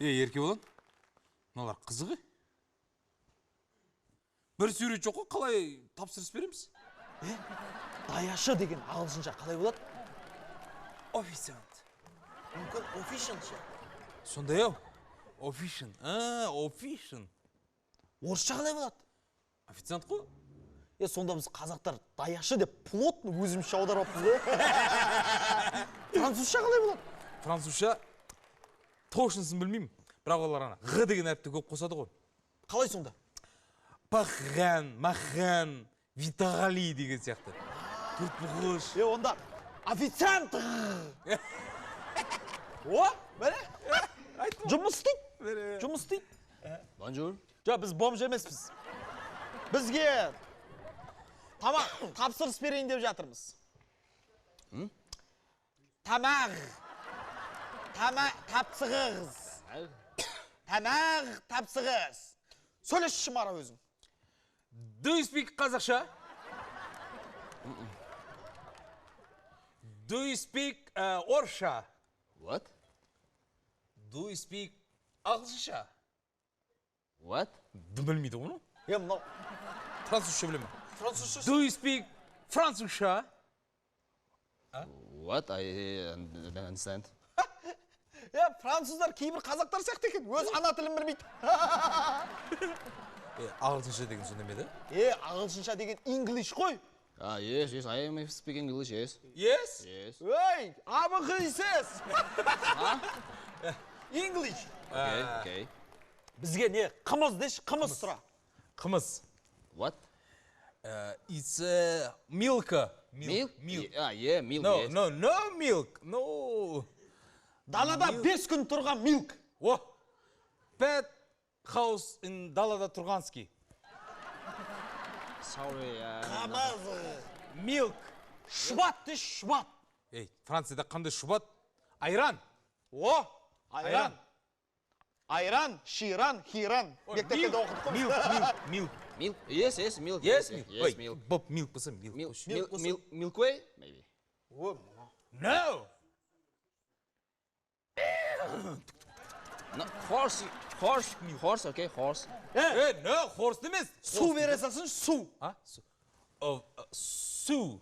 Еркебұлан, мыналар қызығы? Бір сурет жоқ қой, қалай тапсырыс береміз? Даяшы деген ағылшынша қалай болады? Официант. Мүмкін офишнша. Сондай ау? Офишн. Офишн. Орысша қалай болады? Официант қой? Сонда біз қазақтар даяшы деп плотно өзімізше аударыппыз ғой. Французша қалай болады? Французша точнысын білмеймін. Бірақ олар ана «ғ» деген әріпті көп қосады ғой. Қалай сонда? Пахран, махран, витағали деген сияқты. Төрт бұғыш. Онда официант. О, бәрі? Жұмыс істейді. Жұмыс істейді. Bonjour. Жоқ, біз бомж емеспіз. Бізге тамақ тапсырыс берейін деп жатырмыз. Тамақ тапсырыңыз. Тамақ тапсырыңыз. Сөйлеші шымара өзің. Do you speak қазақша? Do you speak орысша? What? Do you speak ағылшынша? What? Білмейді оны? Мынау Французша білемін. французша. Do you speak французша? What? I don't understand. Француздар кейбір қазақтар сияқты екен. Өз ана тілін білмейді. Ағылшынша деген сонда ме еді? Ағылшынша деген English қой. Yes, I am speaking English, yes. Yes? Yes. Ой, абықысыз. English. Okay. Бізге не? Қымыз деші, қымыз сұра. Қымыз. What? It's milk. Milk? Milk. Yeah, milk, No, yes. no milk. No. Далада 5 күн тұрған milk. Pet house in далада тұрғанский. Sorry, Қымыз. Milk. Шұбат деш, шұбат. Францияда қандай шұбат? Айран. Айран. Айран, ширан, хиран. Мектепте оқыдық қой. Milk. Milk? Yes, milk. Yes, Yes, milk. milk. Bob, milk болса milk. Milkway? Maybe. No. No, horse, okay, horse. No, horse емес. Су бере салсың, су. Су.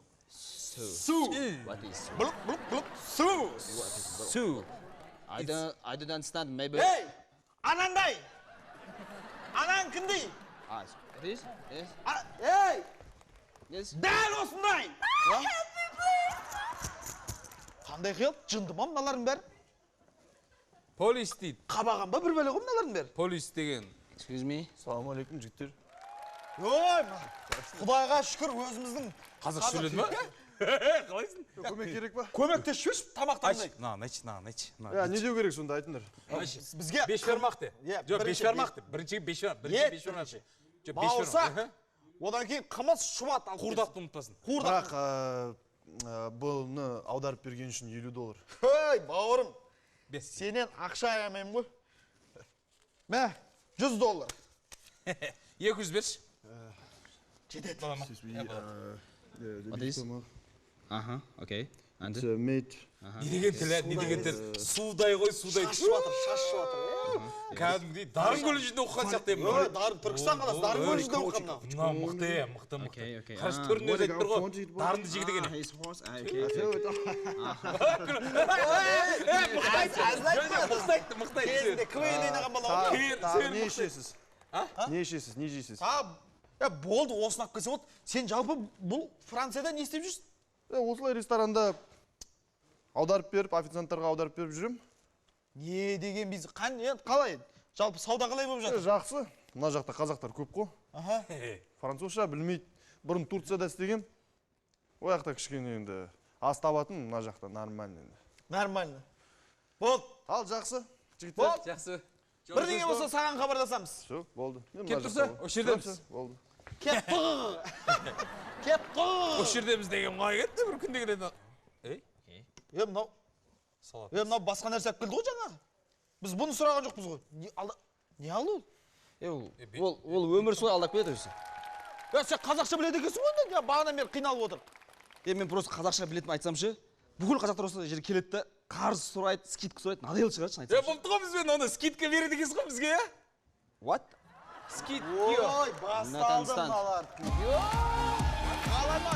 What is sue? Бұлық, бұлық, бұлық, су. Су. I don't understand, maybe. Анандай. Анаң кіндей. This? Yes. Yes. Дәл осындай. Қандай қиялт, жынды ма мыналардың бәрі? Полис дейді. Қабаған ба бір бәле ғой мыналардың бәрі? Полис деген. Excuse me. Ассалаумағалейкум жігіттер. Құдайға шүкір өзіміздің Қазақша сөйледі ма? Қалайсың? Көмек керек па? Көмектесші тамақтанайық. Найч. Не деу керек сонда айтыңдар. Бізге Беш бармақ де. Жоқ, беш бармақ де. Бірінші беш бармақ. Бауырсақ. Одан кейін қымыз шұбат алып. Қуырдақты ұмытпасын. Бірақ бұны аударып берген үшін $50. Өй, бауырым. Сенен ақша аямайым ғой. Мә, $100. 200 берші. Жетеді. What is? Okay. And? It's made. Не деген тіл? Судай ғой, судай. Шашып жатыр. Кәдімгідей дарын колледжінде оқыған сияқты ем. Дарын Түркістан қаласы, дарын колледжінде оқығанмын. Мына мықты. Okay. Қарсы түріне айтып тұр ғой. Дарынды жігіт деген. His horse. Мықты Кезінде КВН ойнаған бала ғой. Тағы не ішесіз? Не ішесіз, не жейсіз? Болды, осынап келсе болды. Сен жалпы бұл Францияда не істеп жүрсің? Осылай ресторанда аударып беріп, официанттарға аударып беріп жүрем. Не деген біз қалай? Жалпы сауда қалай болып жатыр? Жақсы. Мына жақта қазақтар көп қой. Французша білмейді. Бұрын Турцияда істеген. Ол жақта кішкене енді аз табатын, мына жақта нормально. Нормально. Болды. Ал жақсы. Болды. Жақсы. Бірдеңе болса саған хабарласамыз. Все, болды. Кеп тұрса, осы жердеміз. Болды. Кеп тұр. Кеп тұр. Осы жердеміз деген мұнай кетті бір күнде келеді. Мынау басқа нәрсе әп келді ғой жаңа. Біз бұны сұраған жоқпыз ғой. Не алды ол? Ол өмір солай алдап келеді өзі. Сен қазақша біледі екенсің ғой онда? Бағанадан бері қиналып отыр. Мен просто қазақша білетінін айтсамшы, бүкіл қазақтар осы жерге келеді да, қарыз сұрайды, скидка сұрайды, надоел шығар, шын айтсам. болыпты ғой бізбен оны скидка береді екенсіз ғой бізге, иә? What? Скидка. Ой, басталды understand. мыналар. Қалама,